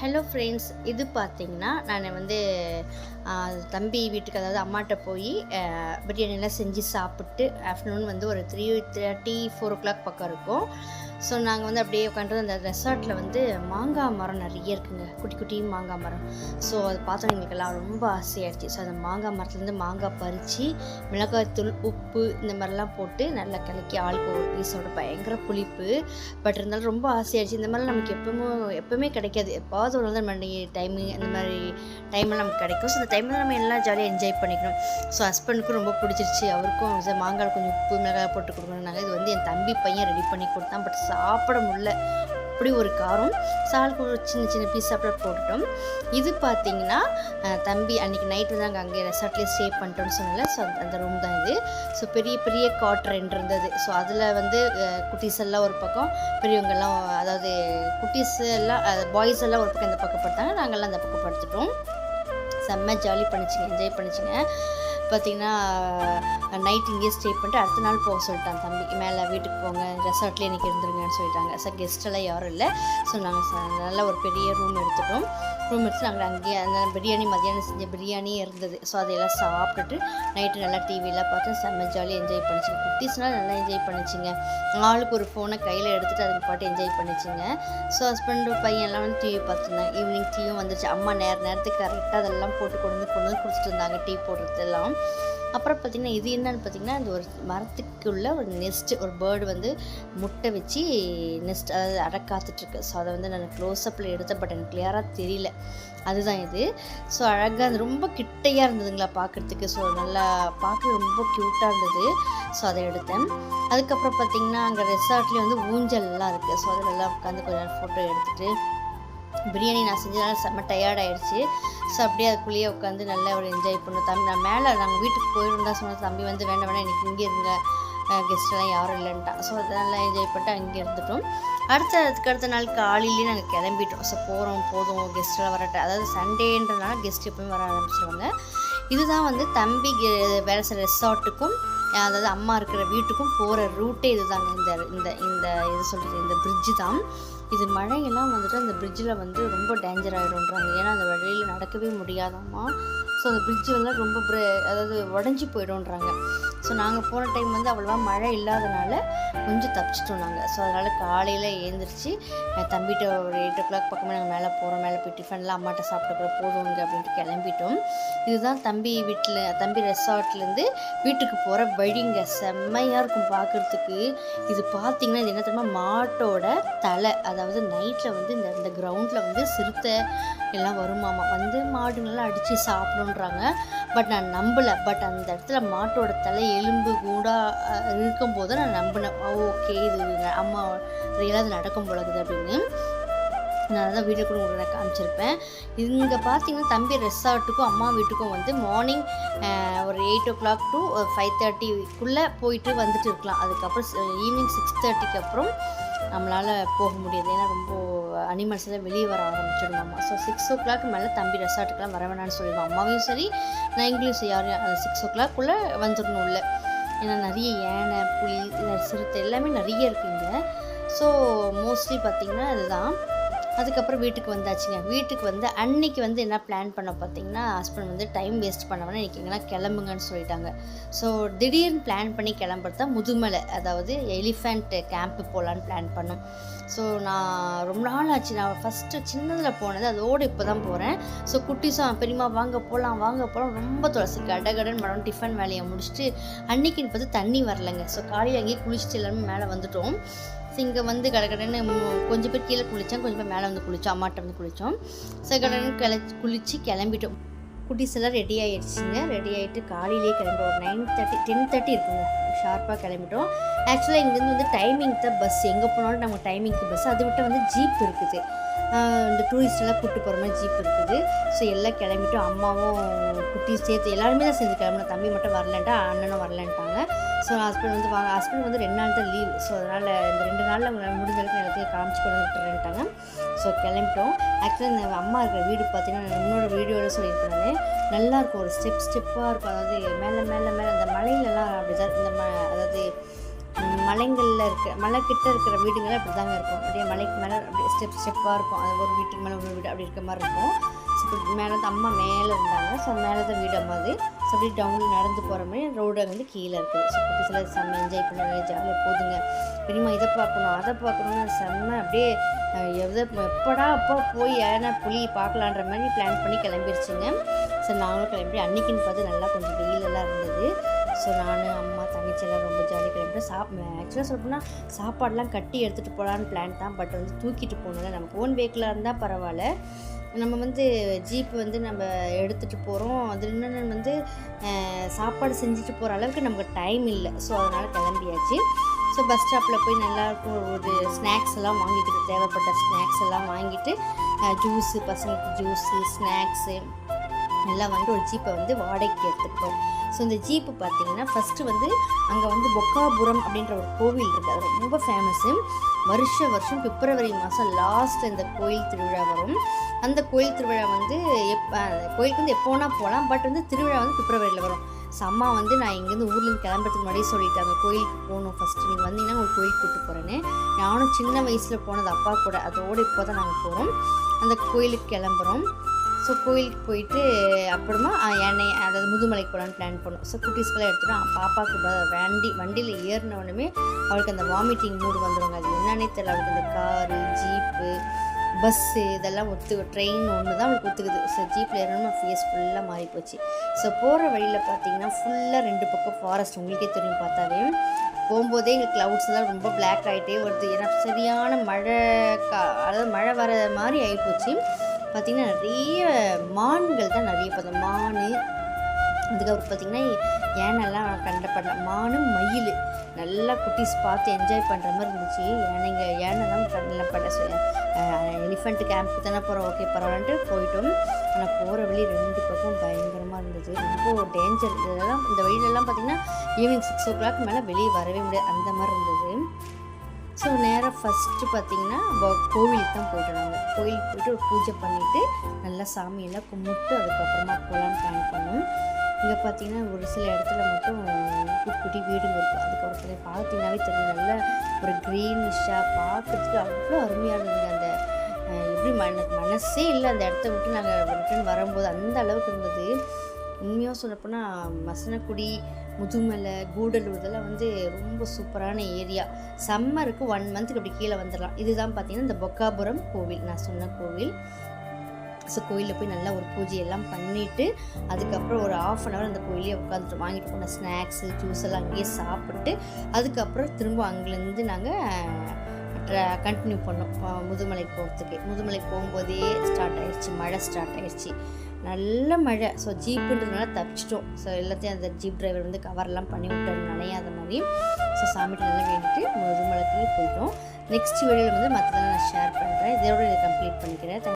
Hello friends, இது பார்த்தீங்கன்னா நான் தம்பி வீட்டுக்கு, அதாவது அம்மாட்ட போய் பிரியாணிலாம் செஞ்சு சாப்பிட்டு ஆஃப்டர்நூன் ஒரு 3:30 4 o'clock பக்கம் இருக்கும். ஸோ நாங்கள் அப்படியே உட்காந்து அந்த ரெசார்ட்டில் மாங்காய் மரம் நிறைய இருக்குங்க, குட்டி குட்டி மாங்காய் மரம். ஸோ அது பார்த்தோன்னா எங்களுக்கெல்லாம் ரொம்ப ஆசையாகிடுச்சு. ஸோ அந்த மாங்காய் மரத்துலேருந்து மாங்காய் பறித்து மிளகாய்த்தூள், உப்பு இந்த மாதிரிலாம் போட்டு நல்லா கலக்கி ஆளுக்கு ஒரு பீஸோட பயங்கர புளிப்பு. பட் இருந்தாலும் ரொம்ப ஆசையாகிடுச்சு. இந்த மாதிரிலாம் நமக்கு எப்பவுமே கிடைக்காது. எப்பாவது ஒரு நாள் நம்ம டைமிங் அந்த மாதிரி டைம்லாம் நமக்கு கிடைக்கும். ஸோ அந்த டைமில் நம்ம எல்லாம் ஜாலியாக என்ஜாய் பண்ணிக்கணும். ஸோ ஹஸ்பண்டுக்கும் ரொம்ப பிடிச்சிருச்சு. அவருக்கும் மாங்காய் கொஞ்சம் உப்பு மிளகாய் போட்டு கொடுக்கணுன்னாங்க. இது என் தம்பி பையன் ரெடி பண்ணி கொடுத்தான். பட் சாப்பிட முடியல, அப்படி ஒரு காரம். சாலுக்கு ஒரு சின்ன சின்ன பீஸ் சாப்பிட போட்டுட்டோம். இது பார்த்தீங்கன்னா தம்பி அன்றைக்கி நைட்டு தான் அங்கே ரெசார்ட்லேயே ஸ்டே பண்ணிட்டோன்னு சொன்னால. ஸோ அந்த ரூம் தான் இது. ஸோ பெரிய பெரிய காட் 2 இருந்தது. ஸோ அதில் குட்டீஸ் எல்லாம் ஒரு பக்கம், பெரியவங்கெல்லாம், அதாவது குட்டீஸ் எல்லாம் பாய்ஸ் எல்லாம் ஒரு பக்கம் இந்த பக்கம் படுத்தாங்க. நாங்கள்லாம் அந்த பக்கம் படுத்துட்டோம். செம்ம ஜாலி பண்ணிச்சுங்க, என்ஜாய் பண்ணிச்சுங்க. பார்த்திங்கன்னா நைட் இங்கேயே ஸ்டே பண்ணிட்டு அடுத்த நாள் போக சொல்லிட்டான் தம்பி. மேலே வீட்டுக்கு போங்க, ரெசார்ட்லேயே இன்றைக்கி இருந்துருங்கன்னு சொல்லிட்டாங்க. ஸோ கெஸ்ட்டெல்லாம் யாரும் இல்லை. ஸோ நாங்கள் நல்லா ஒரு பெரிய ரூம் எடுத்துட்டோம். ரூம் எடுத்து நாங்கள் அங்கேயே அந்த பிரியாணி, மதியானம் செஞ்ச பிரியாணியே இருந்தது. ஸோ அதையெல்லாம் சாப்பிட்டுட்டு நைட்டு நல்லா டிவியெல்லாம் பார்த்து செம்ம ஜாலியாக என்ஜாய் பண்ணிச்சுங்க. குட்டீஸ்னால் நல்லா என்ஜாய் பண்ணிச்சுங்க. ஆளுக்கு ஒரு ஃபோனை கையில் எடுத்துகிட்டு அதுக்கு பாட்டு என்ஜாய் பண்ணிச்சுங்க. ஸோ ஹஸ்பண்டு பையன்லாம் டிவி பார்த்துருந்தாங்க. ஈவினிங் டீயும் வந்துச்சு. அம்மா நேரத்துக்கு கரெக்டாக அதெல்லாம் போட்டு கொண்டு வந்து கொடுத்துட்டு இருந்தாங்க, டீ போடுறதெல்லாம். அப்புறம் பார்த்திங்கன்னா இது என்னன்னு பார்த்திங்கன்னா, இந்த ஒரு மரத்துக்குள்ளே ஒரு நெஸ்ட்டு, ஒரு பேர்டு முட்டை வச்சு நெஸ்ட், அதாவது அடக்காத்துட்ருக்கு. ஸோ அதை நான் க்ளோஸ்அப்பில் எடுத்த, பட் எனக்கு கிளியராக தெரியல. அதுதான் இது. ஸோ அழகாக அது ரொம்ப கிட்டையாக இருந்ததுங்களா பார்க்குறதுக்கு. ஸோ நல்லா பார்க்க ரொம்ப க்யூட்டாக இருந்தது. ஸோ அதை எடுத்தேன். அதுக்கப்புறம் பார்த்திங்கன்னா அங்கே ரெசார்ட்லேயே ஊஞ்சல்லாம் இருக்குது. ஸோ அதிலெல்லாம் உட்காந்து கொஞ்சம் நேரம் ஃபோட்டோ எடுத்துகிட்டு, பிரியாணி நான் செஞ்சதுனால செம்ம டயர்ட் ஆகிடுச்சு. ஸோ அப்படியே அதுக்குள்ளேயே உட்காந்து நல்லா ஒரு என்ஜாய் பண்ணோம். தம்பி நான் மேலே நாங்கள் வீட்டுக்கு போயிருந்தா சொன்ன தம்பி வேண்டாம் இன்றைக்கி இங்கே இருங்க, கெஸ்ட்டெல்லாம் யாரும் இல்லைன்ட்டான். ஸோ அதெல்லாம் என்ஜாய் பண்ணிட்டு அங்கே இருந்துட்டோம். அதுக்கு அடுத்த நாள் காலையிலேயே நாங்கள் கிளம்பிட்டோம். ஸோ போதும் கெஸ்ட்டெல்லாம் வரட்ட, அதாவது சண்டேன்றதுனால கெஸ்ட் எப்பவுமே வர ஆரம்பிச்சிருவாங்க. இதுதான் தம்பி வேலை செய்கிற ரெசார்ட்டுக்கும், அதாவது அம்மா இருக்கிற வீட்டுக்கும் போகிற ரூட்டே இதுதாங்க. இந்த இது சொல்கிறது இந்த பிரிட்ஜு தான். இது மழையெல்லாம் அந்த பிரிட்ஜில் ரொம்ப டேஞ்சர் ஆகிடும்ன்றாங்க. ஏன்னா அந்த வழியில் நடக்கவே முடியாதாம்மா. ஸோ அந்த பிரிட்ஜு ரொம்ப அதாவது உடஞ்சி போய்டும்ன்றாங்க. ஸோ நாங்கள் போன டைம் அவ்வளோவா மழை இல்லாதனால கொஞ்சம் தப்பிச்சிட்டோம் நாங்கள். ஸோ அதனால் காலையில் எழுந்திரிச்சு தம்பிகிட்ட ஒரு 8 o'clock பக்கமாக நாங்கள் மேலே போகிறோம். மேலே போய் டிஃபன்லாம் அம்மாட்ட சாப்பிட்டு போதுங்க அப்படின்ட்டு கிளம்பிட்டோம். இதுதான் தம்பி ரெசார்ட்லேருந்து வீட்டுக்கு போகிற வழிங்க. செம்மையாக இருக்கும் பார்க்குறதுக்கு. இது பார்த்திங்கன்னா இது என்ன தெரியுமா, மாட்டோட தலை. அதாவது நைட்டில் இந்த கிரவுண்டில் சிறுத்தை எல்லாம் வருமாமா, மாடுங்கள்லாம் அடித்து சாப்பிடுன்றாங்க. பட் நான் நம்பலை. பட் அந்த இடத்துல மாட்டோட தலை எலும்பு கூடா இருக்கும்போது நான் நம்பினேன். ஓகே, இது அம்மா ரியலாக நடக்கும் போலகுது அப்படின்னு. நான் அதான் வீடியோ கூட உங்களுக்கு காமிச்சிருப்பேன். இங்கே பார்த்தீங்கன்னா தம்பி ரெசார்ட்டுக்கும் அம்மா வீட்டுக்கும் மார்னிங் ஒரு 8 o'clock to 5:30 போயிட்டு வந்துட்டு இருக்கலாம். அதுக்கப்புறம் ஈவினிங் 6:30 அப்புறம் நம்மளால் போக முடியாது. ஏன்னா ரொம்ப அனிமல்ஸ் எல்லாம் வெளியே வர ஆரம்பிச்சிடுவாம்மா. ஸோ 6 o'clock மேலே தம்பி ரெசார்ட்டுக்கெலாம் வர வேணான்னு சொல்லிடுவோம். அம்மாவையும் சரி நான் இங்கிலீஷ் யாரையும் 6 o'clock வந்துடணும் இல்லை. ஏன்னா நிறைய யானை, புலி, சிறுத்தை எல்லாமே நிறைய இருக்குங்க. ஸோ மோஸ்ட்லி பார்த்திங்கன்னா அதுதான். அதுக்கப்புறம் வீட்டுக்கு வந்தாச்சுங்க. வீட்டுக்கு அன்னைக்கு என்ன பிளான் பண்ண பார்த்திங்கன்னா, ஹஸ்பண்ட் டைம் வேஸ்ட் பண்ணவனா இன்றைக்கி எங்கெல்லாம் கிளம்புங்கன்னு சொல்லிட்டாங்க. ஸோ திடீர்னு பிளான் பண்ணி கிளம்புறதா முதுமலை, அதாவது எலிஃபெண்ட் கேம்ப்பு போகலான்னு பிளான் பண்ணோம். ஸோ நான் ரொம்ப நாள் ஆச்சு. நான் ஃபஸ்ட்டு சின்னதில் போனது, அதோடு இப்போ தான் போகிறேன். ஸோ குட்டீஸும் பெரியமா வாங்க போகலாம் ரொம்ப துளசி கடகடன் மரம் டிஃபன் வேலையை முடிச்சுட்டு அன்றைக்கின்னு பார்த்து தண்ணி வரலைங்க. ஸோ காலையில் அங்கேயே குளிச்சுட்டு எல்லாருமே மேலே வந்துட்டோம். ஸோ இங்கே கடகடன்னு கொஞ்சம் பேர் கீழே குளித்தோம், கொஞ்சம் பேர் மேலே குளித்தோம், அம்மாட்ட குளித்தோம். ஸோ கடகடன்னு குளித்து கிளம்பிட்டோம். குட்டீஸ் எல்லாம் ரெடி ஆகிடுச்சிங்க. ரெடி ஆகிட்டு காலையிலேயே கிளம்பிட்டோம். ஒரு 9:30 10:30 இருக்குங்க, ஷார்ப்பாக கிளம்பிட்டோம். ஆக்சுவலாக இங்கேருந்து டைமிங் தான் பஸ், எங்கே போனாலும் நம்ம டைமிங்க்கு பஸ். அதை விட்டு ஜீப் இருக்குது, இந்த டூரிஸ்டெல்லாம் கூப்பிட்டு போகிற மாதிரி ஜீப் இருக்குது. ஸோ எல்லாம் கிளம்பிட்டோம். அம்மாவும் குட்டீஸ் சேர்த்து எல்லாருமே தான் சேர்ந்து கிளம்பினோம். தம்பி மட்டும் வரலன்ட்டா, அண்ணனும் வரலன்ட்டாங்க. ஸோ ஹஸ்பண்ட் ஹஸ்பண்ட் 2 நாள் தான் லீவ். ஸோ அதனால் இந்த 2 நாளில் முடிஞ்ச அளவுக்கு எல்லாத்தையும் காமிச்சு கொண்டு விட்டுறேன்ட்டாங்க. ஸோ கிளம்பிட்டோம். ஆக்சுவலாக இந்த அம்மா இருக்கிற வீடு பார்த்தீங்கன்னா இன்னொரு வீடியோவில் சொல்லியிருக்கேன். நல்லாயிருக்கும், ஒரு ஸ்டெப்பாக இருக்கும். அதாவது மேலே அந்த மலையிலலாம் அப்படி தான், அதாவது மலைங்களில் மலை கிட்ட இருக்கிற வீடுகள் அப்படி தாங்க இருக்கும். அப்படியே மலைக்கு மேலே அப்படியே ஸ்டெப்பாக இருக்கும். அது ஒரு வீட்டுக்கு மேலே ஒரு வீடு அப்படி இருக்க மாதிரி இருக்கும். ஸோ இப்படி மேலே தான் அம்மா மேலே இருந்தாங்க. ஸோ மேலே தான் வீடு அம்மாது. ஸோ அப்படி டவுனில் நடந்து போகிற மாதிரி ரோடு வந்து கீழே இருக்குது. ஸோ குட்டிஸில் செம்ம என்ஜாய் பண்ணி ஜாலியாக போதுங்க. பெரியம்மா இதை பார்க்கணும் அதை பார்க்கணுன்னு செம்ம அப்படியே எப்படா அப்போ போய் ஏன்னா புலி பார்க்கலான்ற மாதிரி பிளான் பண்ணி கிளம்பிடுச்சுங்க. ஸோ நாங்களும் கிளம்பி அன்றைக்கின்னு பார்த்து நல்லா கொஞ்சம் வெயிலெல்லாம் இருந்தது. ஸோ நான் அம்மா தங்கச்சியெல்லாம் ரொம்ப ஜாலியாக கிளம்பிட்டு ஆக்சுவலாக சொல்லப்போனால் சாப்பாடெலாம் கட்டி எடுத்துகிட்டு போகலான்னு பிளான் தான். பட் வந்து தூக்கிட்டு போகணும்ல, நமக்கு ஓன் வெஹிக்கிளாக இருந்தால் பரவாயில்ல. நம்ம வந்து ஜீப் வந்து நம்ம எடுத்துகிட்டு போகிறோம். அது இன்னொன்று வந்து சாப்பாடு செஞ்சுட்டு போகிற அளவுக்கு நமக்கு டைம் இல்லை. ஸோ அதனால் கிளம்பியாச்சு. ஸோ பஸ் ஸ்டாப்பில் போய் நல்லாயிருக்கும் ஒரு ஸ்நாக்ஸ் எல்லாம் வாங்கிக்கிட்டு தேவைப்பட்ட ஸ்நாக்ஸ் எல்லாம் வாங்கிட்டு ஜூஸு பசங்களுக்கு ஜூஸு ஸ்நாக்ஸு எல்லாம் வாங்கிட்டு ஒரு ஜீப்பை வந்து வாடகைக்கு எடுத்துக்கிட்டோம். ஸோ இந்த ஜீப்பு பார்த்திங்கன்னா ஃபஸ்ட்டு வந்து அங்கே வந்து பொக்காபுரம் அப்படின்ற ஒரு கோவில் இருக்குது. அது ரொம்ப ஃபேமஸ்ஸு. வருஷம் பிப்ரவரி மாதம் லாஸ்ட் இந்த கோயில் திருவிழா வரும். அந்த கோயில் திருவிழா வந்து கோயிலுக்கு வந்து எப்போனா போகலாம். பட் வந்து திருவிழா வந்து பிப்ரவரியில் வரும். ஸோ அம்மா வந்து நான் இங்கேருந்து ஊர்லேருந்து கிளம்புறதுக்கு முன்னாடியே சொல்லிட்டாங்க, கோயிலுக்கு போகணும் ஃபஸ்ட்டு நீங்கள் வந்தீங்கன்னா உங்களுக்கு கோயிலுக்கு கூப்பிட்டு போகிறேன்னு. நானும் சின்ன வயசில் போனது அப்பா கூட, அதோடு இப்போ தான் நாங்கள் போகிறோம். அந்த கோயிலுக்கு கிளம்புறோம். ஸோ கோயிலுக்கு போயிட்டு அப்புறமா அதாவது முதுமலைக்கு போகலான்னு பிளான் பண்ணோம். ஸோ குட்டீஸ்க்கெல்லாம் எடுத்துகிட்டோம். பாப்பாவுக்கு வண்டியில் ஏறினவுடனே அவளுக்கு அந்த வாமிட்டிங் மூடு வந்துடுங்க. அது என்னன்னே தெரியல. அவளுக்கு அந்த காரு ஜீப்பு பஸ்ஸு இதெல்லாம் ட்ரெயின் ஒன்று தான் அவளுக்கு ஒத்துக்குது. ஸோ ஜீப்பில் ஏறணும் ஃபேஸ் ஃபுல்லாக மாறி போச்சு. ஸோ போகிற வழியில் பார்த்தீங்கன்னா ஃபுல்லாக 2 பக்கம் ஃபாரஸ்ட். உங்களுக்கே தெரியும் பார்த்தாவே. போகும்போதே எங்கள் க்ளவுட்ஸ் தான் ரொம்ப பிளாக் ஆகிட்டே வருது. ஏன்னா சரியான அதாவது மழை வர மாதிரி ஆகிப்போச்சு. பார்த்திங்கன்னா நிறைய மான்கள் தான் நிறைய பார்த்தோம். மான், அதுக்கப்புறம் பார்த்திங்கன்னா யானைலாம் கண்டப்படல. மானு மயில் நல்லா குட்டீஸ் பார்த்து என்ஜாய் பண்ணுற மாதிரி இருந்துச்சு. யானை தான் கண்ணில் பட எலிஃபண்ட் கேம்ப்புக்கு தானே போகிறோம், ஓகே பரவாயில்லன்ட்டு போயிட்டோம். ஆனால் போகிற வழி 2 பக்கம் பயங்கரமாக இருந்தது. ரொம்ப டேஞ்சர். இதெல்லாம் இந்த வழியிலலாம் பார்த்திங்கன்னா ஈவினிங் 6 o'clock மேலே வெளியே வரவே முடியாது, அந்த மாதிரி இருந்தது. ஸோ நேராக ஃபஸ்ட்டு பார்த்திங்கன்னா கோவிலுக்கு தான் போய்ட்டோம். நாங்கள் கோயிலுக்கு போய்ட்டு ஒரு பூஜை பண்ணிவிட்டு நல்லா சாமியெல்லாம் கும்பிட்டு அதுக்கப்புறமா போகலான்னு பிளான் பண்ணோம். இங்கே பார்த்திங்கன்னா ஒரு சில இடத்துல மட்டும் குட்டி வீடுங்க இருக்கும். அதுக்கப்புறம் பார்த்தீங்கன்னாவே தெரியும் நல்ல ஒரு க்ரீனிஷாக பார்க்குறதுக்கு அவ்வளோ அருமையாக இருந்தது. அந்த எப்படி மனசே இல்லை அந்த இடத்த விட்டு நாங்கள் ரிட்டர்ன் வரும்போது அந்த அளவுக்கு இருந்தது. உண்மையாக சொல்லப்போனால் மசனக்குடி, முதுமலை, கூடலூர் இதெல்லாம் வந்து ரொம்ப சூப்பரான ஏரியா. சம்மருக்கு 1 monthக்கு அப்படி கீழே வந்துடலாம். இதுதான் பார்த்திங்கன்னா இந்த பொக்காபுரம் கோவில், நான் சொன்ன கோவில். ஸோ கோயிலில் போய் நல்லா ஒரு பூஜையெல்லாம் பண்ணிவிட்டு அதுக்கப்புறம் ஒரு 1/2 hour அந்த கோயிலே உட்காந்துட்டு வாங்கிட்டு போன ஸ்நாக்ஸு ஜூஸ் எல்லாம் அங்கேயே சாப்பிட்டு அதுக்கப்புறம் திரும்ப அங்கேருந்து நாங்கள் கண்டினியூ பண்ணோம் முதுமலைக்கு போகிறதுக்கு. முதுமலைக்கு போகும்போதே மழை ஸ்டார்ட் ஆயிடுச்சு, நல்ல மழை. ஸோ ஜீப்புன்றதுனால தப்பிச்சிட்டோம். ஸோ எல்லாத்தையும் அந்த ஜீப் டிரைவர் வந்து கவர்லாம் பண்ணி விட்டாரு நனையாத மாதிரி. ஸோ சாமிட்டு நல்லா வேண்டிட்டு முதுமலைக்கு போயிட்டோம். நெக்ஸ்ட் வீடியோவில் வந்து மற்றதெல்லாம் நான் ஷேர் பண்ணுறேன். இதோட இதை கம்ப்ளீட் பண்ணிக்கிறேன்.